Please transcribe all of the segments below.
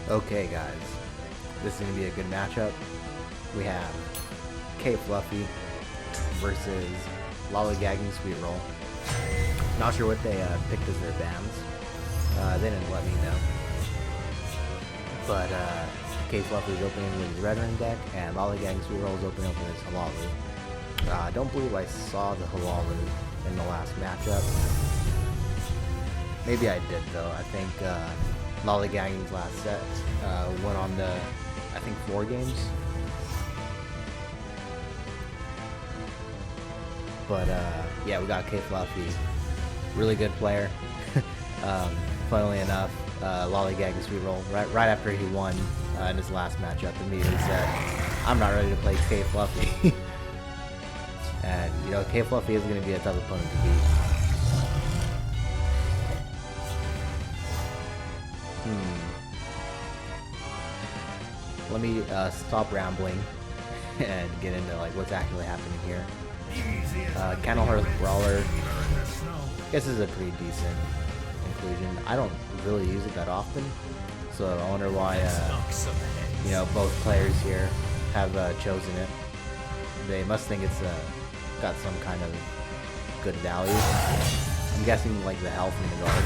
Okay guys, this is going to be a good matchup. We have Kfluffy versus LollygaggingSweetroll. Not sure what they picked as their bands. They didn't let me know. But Kfluffy is opening with his Red Ring deck, and LollygaggingSweetroll is opening up with his Halalu. I don't believe I saw the Halalu in the last matchup. Maybe I did though. I think Lollygagging's last set went on to, I think, 4 games. But yeah, we got Kfluffy, really good player. Funnily enough, LollygaggingSweetroll right after he won in his last matchup immediately said, "I'm not ready to play Kfluffy." And you know, Kfluffy is going to be a tough opponent to beat. Let me stop rambling and get into like what's actually happening here. Kennel Hearth Brawler, I guess is a pretty decent inclusion. I don't really use it that often, so I wonder why you know, both players here have chosen it. They must think it's got some kind of good value. I'm guessing like the health and the guard,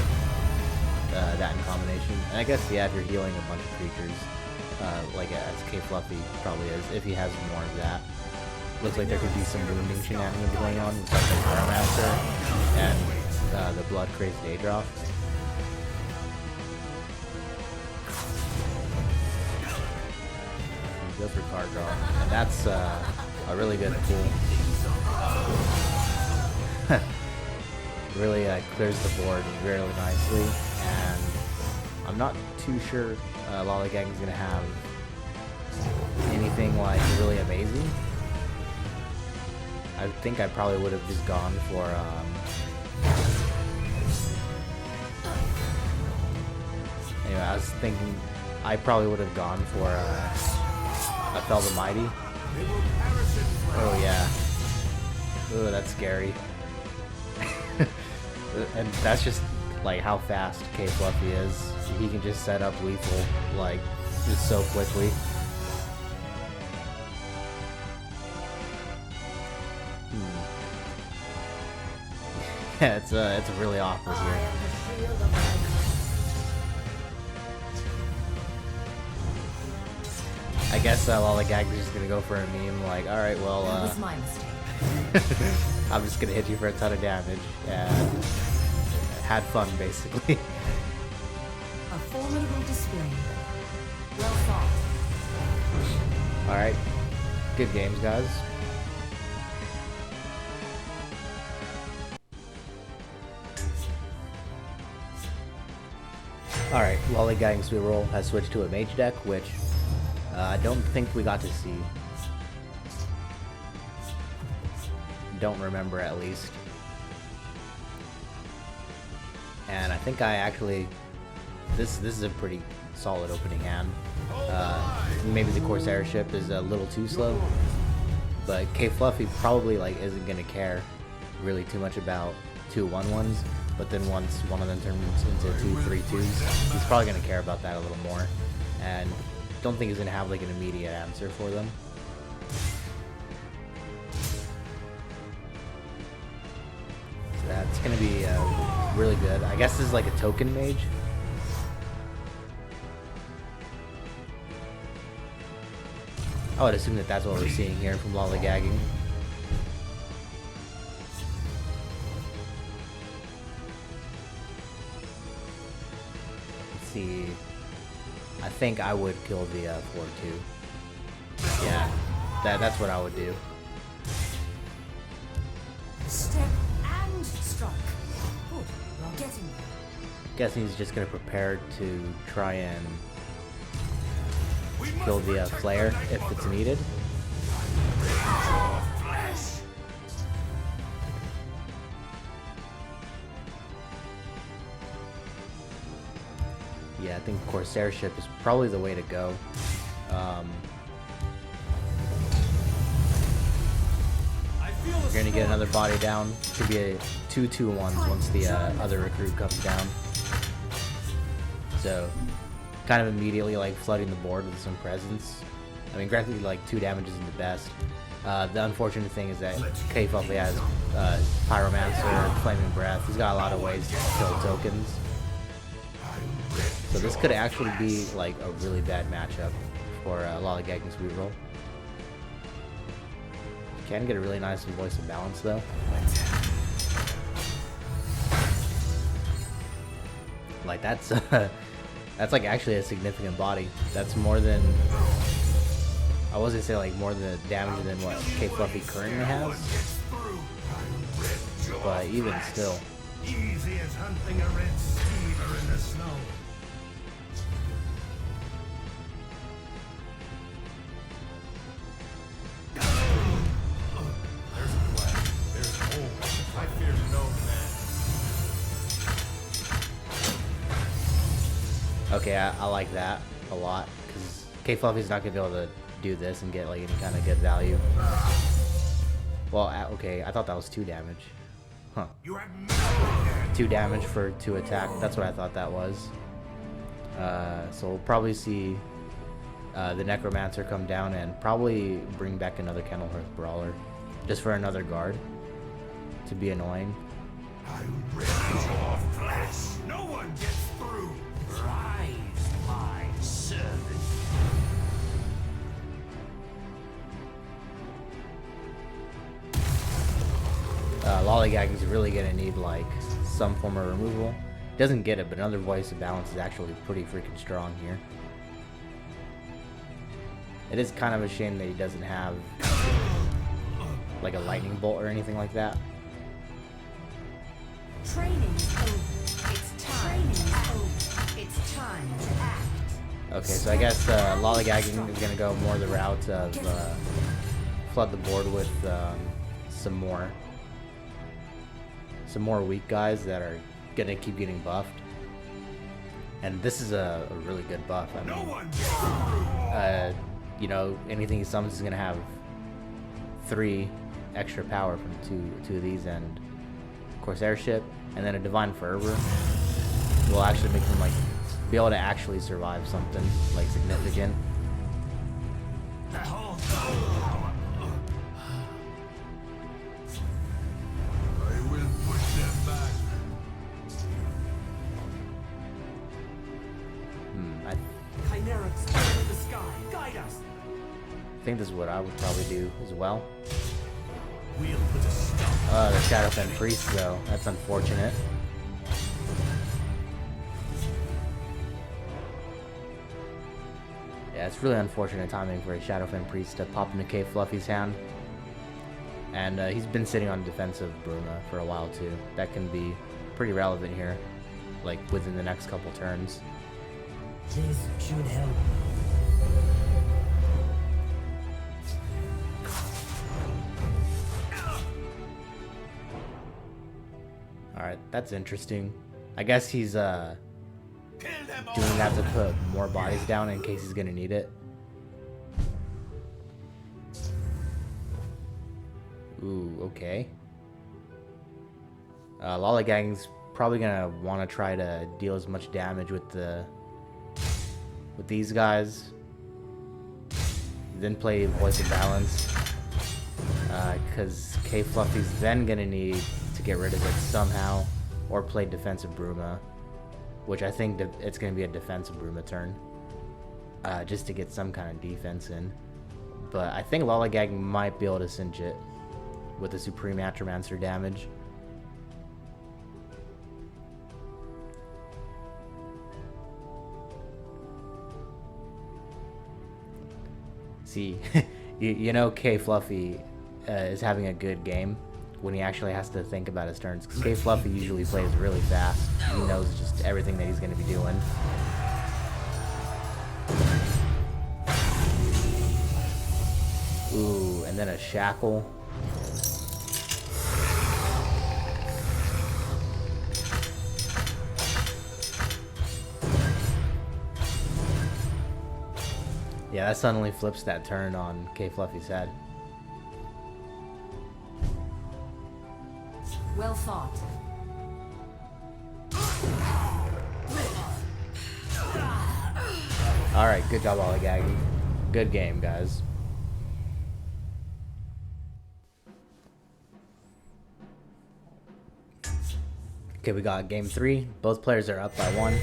that in combination. And I guess yeah, if you're healing a bunch of creatures, like as Kfluffy probably is, if he has more of that. Looks like there could be some wounding shenanigans going on with like the Pyromancer and the Blood Crazed Daedra. He goes for card draw, and that's a really good pull. Really clears the board really nicely, and I'm not too sure Lollygagging is going to have anything like really amazing. I think I probably would have just gone for anyway, I was thinking I probably would have gone for a Fell the Mighty. Oh yeah. Oh, that's scary. And that's just like how fast Kfluffy is. He can just set up lethal like just so quickly. Yeah, it's really awkward here. I guess Lollygagging's just gonna go for a meme like, all right, well, my mistake. I'm just gonna hit you for a ton of damage and had fun basically. A formidable display. Well thought. All right, good games, guys. Alright, LollygaggingSweetroll has switched to a mage deck, which I don't think we got to see. Don't remember, at least. And I think I actually... This is a pretty solid opening hand. Maybe the Corsair ship is a little too slow, but Kfluffy probably like isn't going to care really too much about 2/1/1s. But then once one of them turns into 2/3/2s, he's probably going to care about that a little more. And don't think he's going to have like an immediate answer for them. So that's going to be really good. I guess this is like a token mage. I would assume that that's what we're seeing here from Lollygagging. See, I think I would kill the 4/2. Yeah, that's what I would do. Step and strike. Good. You're getting there. Guessing he's just gonna prepare to try and kill the flare if it's needed. Yeah, I think Corsair ship is probably the way to go. You're gonna get another body down. Should be a 2/2/1 once the other recruit comes down. So kind of immediately like flooding the board with some presence. I mean, granted, like 2 damage isn't the best. The unfortunate thing is that Kfluffy has Pyromancer, Flaming Breath. He's got a lot of ways to kill tokens. So this could actually be like a really bad matchup for LollygaggingSweetroll. Can get a really nice Voice of Balance though. Like that's like actually a significant body. That's more than, I was gonna say like more than damage than what Kfluffy currently has. But even still. Easy as hunting a red steamer in the snow. There's a flag. There's a hole. I fear no man. Okay, I like that a lot because Kfluffy's not gonna be able to do this and get like any kind of good value. Well, okay, I thought that was 2 damage. Huh. 2 damage for 2 attack. That's what I thought that was. So we'll probably see the Necromancer come down and probably bring back another Kennelhearth Brawler just for another guard to be annoying. I rip your flesh. No one gets through. Rise, my servant. Lollygagging's really gonna need like some form of removal. Doesn't get it, but another Voice of Balance is actually pretty freaking strong here. It is kind of a shame that he doesn't have like a lightning bolt or anything like that. Training is over. It's time to act. It's time to act. Okay, so I guess Lollygagging is gonna go more the route of flood the board with some more weak guys that are gonna keep getting buffed. And this is a really good buff. I mean, you know, anything he summons is gonna have 3 extra power from two of these, and of course Airship, and then a Divine Fervor will actually make him like be able to actually survive something like significant. I think this is what I would probably do as well. The Shadowfen Priest though, that's unfortunate. Yeah, it's really unfortunate timing for a Shadowfen Priest to pop into Kfluffy's hand. And he's been sitting on defensive Bruma for a while too. That can be pretty relevant here, like within the next couple turns. This should help. Alright, that's interesting. I guess he's doing that to put more bodies down in case he's gonna need it. Ooh, okay. Lollygagging's probably gonna want to try to deal as much damage with these guys. Then play Voice of Balance. Because Kfluffy's then gonna need to get rid of it somehow, or play defensive Bruma, which I think it's going to be a defensive Bruma turn, just to get some kind of defense in. But I think Lollygagging might be able to cinch it with the Supreme Atromancer damage. See, you know Kfluffy is having a good game when he actually has to think about his turns, because Kfluffy usually plays really fast. He knows just everything that he's going to be doing. Ooh, and then a Shackle. Yeah, that suddenly flips that turn on Kfluffy's head. Well thought. Alright, good job, Lollygagging. Good game, guys. Okay, we got game 3. Both players are up by 1.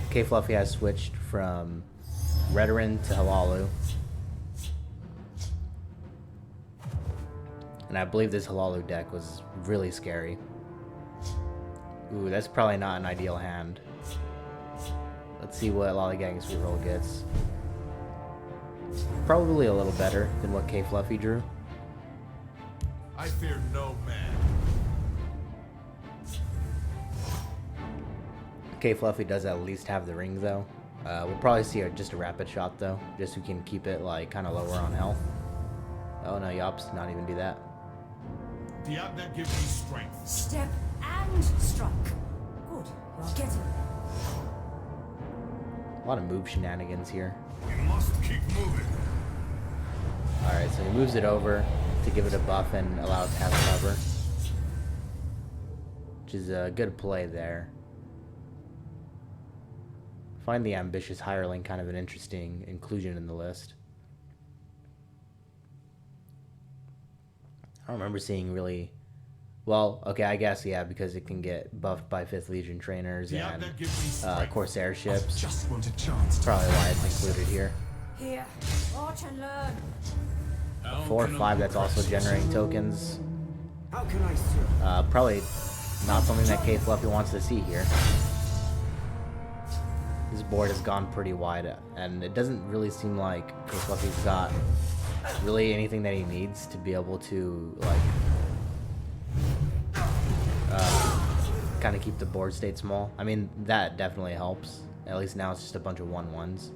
Kfluffy has switched from Redoran to Halalu. And I believe this Halalu deck was really scary. Ooh, that's probably not an ideal hand. Let's see what LollygaggingSweetroll gets. Probably a little better than what Kfluffy drew. I fear no man. Kfluffy does at least have the ring though. We'll probably see just a rapid shot though, just so we can keep it like kind of lower on health. Oh no, Yops, not even do that. The app that gives me strength. Step and strike. Good. You're getting there. A lot of move shenanigans here. We must keep moving. Alright, so he moves it over to give it a buff and allow it to have cover. Which is a good play there. Find the ambitious hireling kind of an interesting inclusion in the list. I don't remember seeing really... Well, okay, I guess, yeah, because it can get buffed by 5th Legion trainers and Corsair ships. Just want a chance. Probably why it's included here. Here. Watch and learn. 4 or 5 that's also generating tokens. How can I serve? Probably not something that Kfluffy wants to see here. This board has gone pretty wide, and it doesn't really seem like Kfluffy's got really anything that he needs to be able to, like, kind of keep the board state small. I mean, that definitely helps. At least now it's just a bunch of 1/1s.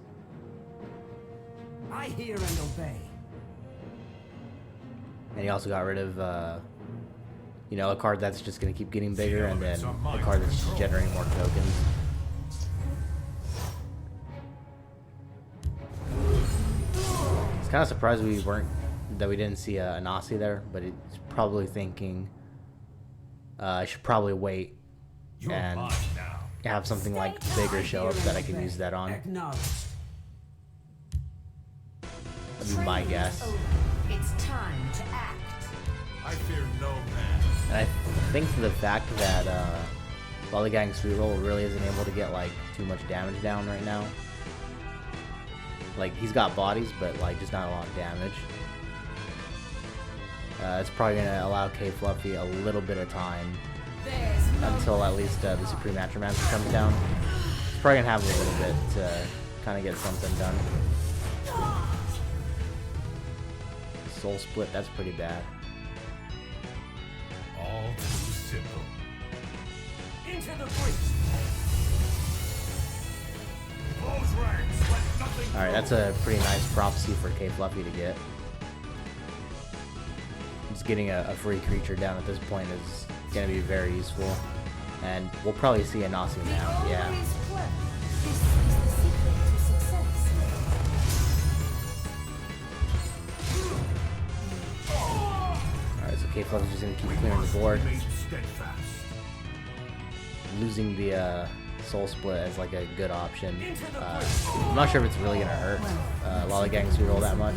I hear and obey. And he also got rid of, you know, a card that's just going to keep getting bigger, and then a card that's just generating more tokens. It's kind of surprised we didn't see a Nasi there, but it's probably thinking I should probably wait and have something like bigger show up that I can use that on. Acknowledged. That'd be my guess. It's time to act. I fear no man. And I think the fact that LollygaggingSweetroll really isn't able to get like too much damage down right now. Like, he's got bodies, but like just not a lot of damage. It's probably gonna allow Kfluffy a little bit of time until at least the Supreme Atromancer comes down. He's probably gonna have a little bit to kind of get something done. Soul Split, that's pretty bad. All too simple. Into the breach. Close ranks. Let nothing Alright, that's a pretty nice prophecy for Kfluffy to get. Just getting a free creature down at this point is going to be very useful. And we'll probably see a Nasi now, yeah. This is the secret to success. Alright, so Kfluffy's just going to keep clearing the board. remain steadfast. Losing the Soul Split as like a good option. I'm not sure if it's really going to hurt LollygaggingSweetroll that much.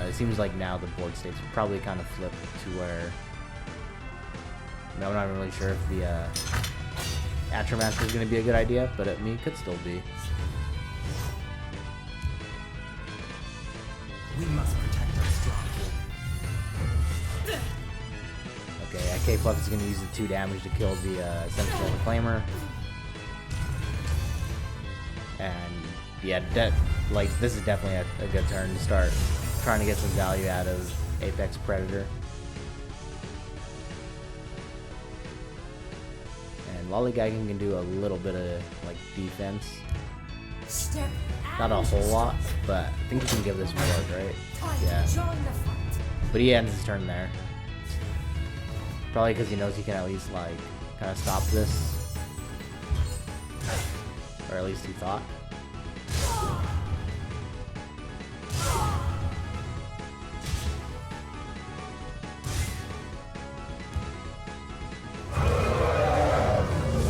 It seems like now the board state's probably kind of flipped to where... I'm not really sure if the Atromancer is going to be a good idea, but I mean, it could still be. We must protect our strong. Okay, Kfluffy is going to use the 2 damage to kill the Sentinel Reclaimer. And yeah, this is definitely a good turn to start trying to get some value out of Apex Predator. And Lollygagging can do a little bit of like defense. Step Not a whole lot, but I think he can give this ward, right? Yeah. Join the fight. But he ends his turn there. Probably because he knows he can at least like kind of stop this. Or at least he thought.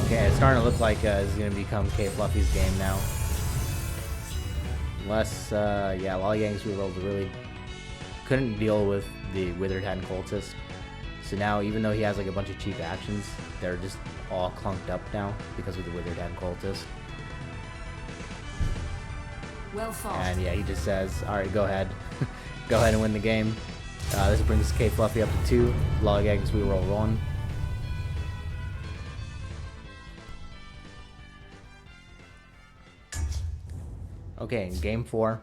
Okay, it's starting to look like it's going to become Kfluffy's game now. Unless, yeah, LollygaggingSweetroll really couldn't deal with the Withered Hand Cultist. So now, even though he has like a bunch of cheap actions, they're just all clunked up now because of the Withered Hand Cultist. Well fought. And yeah, he just says, alright, go ahead. Go ahead and win the game. This brings Kfluffy up to 2. LollygaggingSweetroll 1. Okay, in game 4,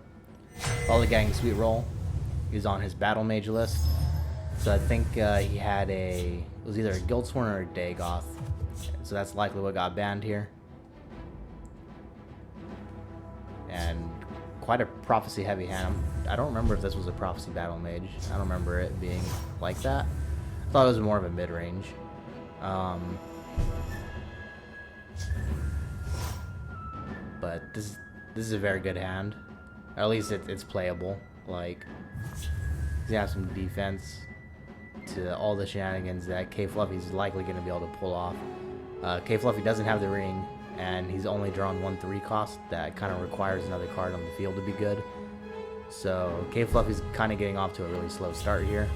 LollygaggingSweetroll is on his Battle Mage list. So I think he had it was either a Guildsworn or a Dagoth. So that's likely what got banned here. And quite a prophecy heavy hand. I don't remember if this was a prophecy battle mage. I don't remember it being like that. I thought it was more of a mid-range. But this is a very good hand. Or at least it's playable. Like, you have some defense to all the shenanigans that Kfluffy is likely going to be able to pull off. Kfluffy doesn't have the ring, and he's only drawn 1/3 cost. That kind of requires another card on the field to be good. So Kfluffy's kind of getting off to a really slow start here.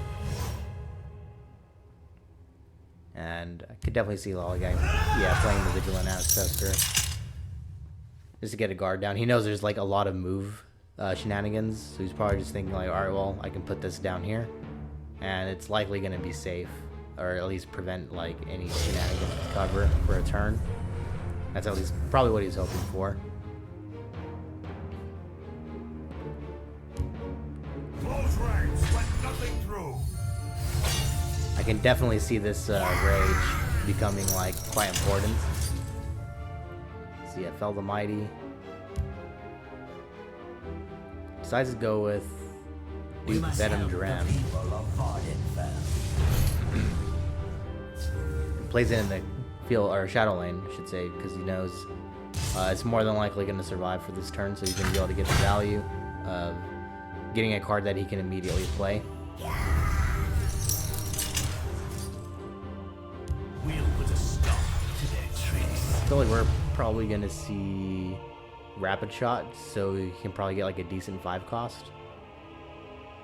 And I could definitely see Lollygag, yeah, playing the Vigilant Ancestor just to get a guard down. He knows there's like a lot of move shenanigans, so he's probably just thinking like, alright, well, I can put this down here, and it's likely going to be safe, or at least prevent like any shenanigans to cover for a turn. That's at least probably what he's hoping for. Close ranks, let nothing through. I can definitely see this rage becoming like quite important. See, I fell the mighty. Decides to go with Duke Venom Dram. Plays it in the field or shadow lane, I should say, because he knows it's more than likely going to survive for this turn, so he's going to be able to get the value of getting a card that he can immediately play. We'll put a stop to their tricks. I feel like we're probably going to see Rapid Shot, so he can probably get like a decent 5 cost.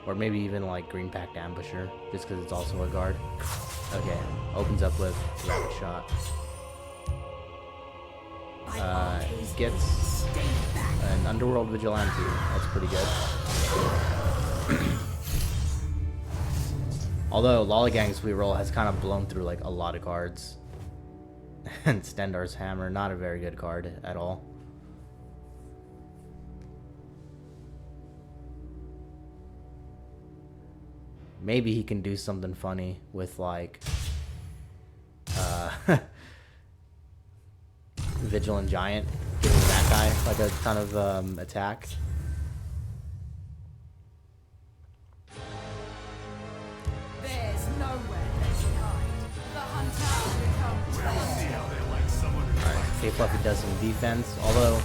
Or maybe even like Green Pact Ambusher, just because it's also a guard. Okay, opens up with Rapid Shot. Gets an Underworld Vigilante. That's pretty good. Although LollygaggingSweetroll has kind of blown through like a lot of cards. And Stendarr's Hammer, not a very good card at all. Maybe he can do something funny with like Vigilant Giant, giving that guy like a ton of attack. There's nowhere that you hide. The hunter becomes See how they like someone who Alright, Kfluffy does some defense, although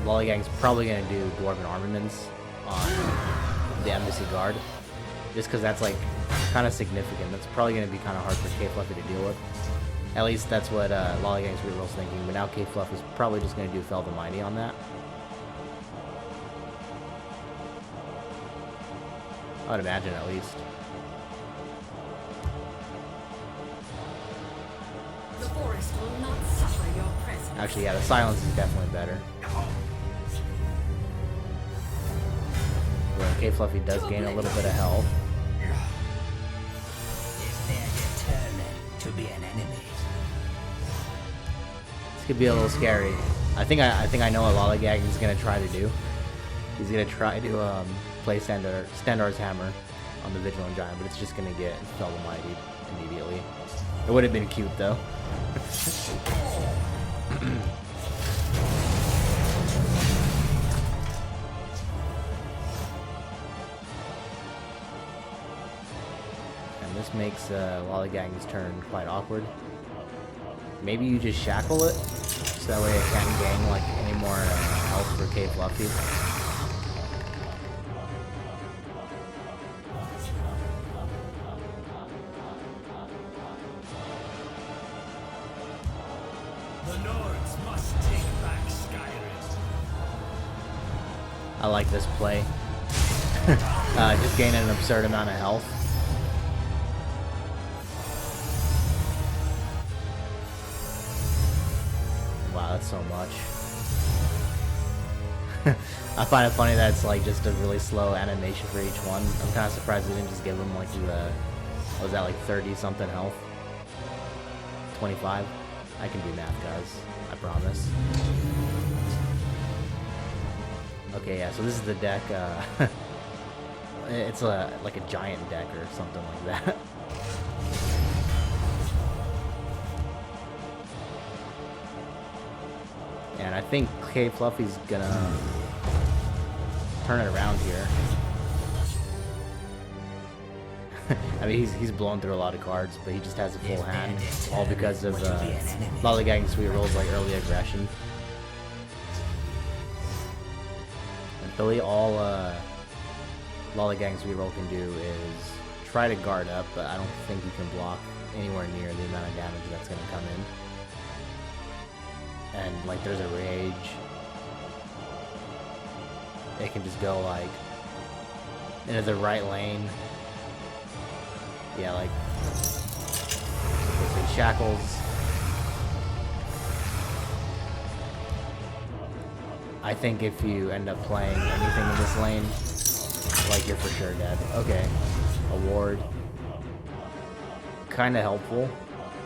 Lollygagging's probably going to do Dwarven Armaments on the Embassy Guard, just because that's like kind of significant. That's probably going to be kind of hard for Kfluffy to deal with. At least that's what LollygaggingSweetroll's thinking, but now Kfluffy's probably just going to do Fell the Mighty on that. I would imagine, at least. the forest will not suffer your presence. Actually, yeah, the silence is definitely better. Well, Kfluffy does gain a little bit of health. If they're determined to be an enemy. This could be a little scary. I think I know what Lollygagging is gonna try to do. He's gonna try to play Stendarr's Hammer on the Vigilant Giant, but it's just gonna get Fell the Mighty immediately. It would have been cute though. And this makes Lollygagging's turn quite awkward. Maybe you just shackle it, so that way it can't gain like any more health for Kfluffy. The Nords must take back Skyrim. I like this play. Just gaining an absurd amount of health. Wow, that's so much. I find it funny that it's like just a really slow animation for each one. I'm kind of surprised they didn't just give him like the, what was that, like 30 something health? 25? I can do math, guys. I promise. Okay, yeah, so this is the deck. It's like a giant deck or something like that. And I think Kfluffy's gonna turn it around here. I mean, he's blown through a lot of cards, but he just has a full hand, all because of LollygaggingSweetroll's like early aggression. And really, all LollygaggingSweetroll can do is try to guard up, but I don't think you can block anywhere near the amount of damage that's gonna come in. And like there's a rage. It can just go like into the right lane. Yeah, like basically shackles. I think if you end up playing anything in this lane, like you're for sure dead. Okay. A ward. Kinda helpful,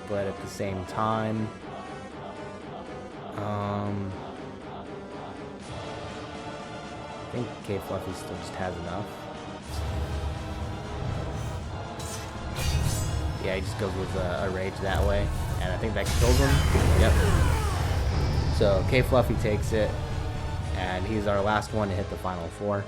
but at the same time, I think Kfluffy still just has enough. Yeah, he just goes with a rage that way, and I think that kills him. Yep. So Kfluffy takes it, and he's our last one to hit the final 4.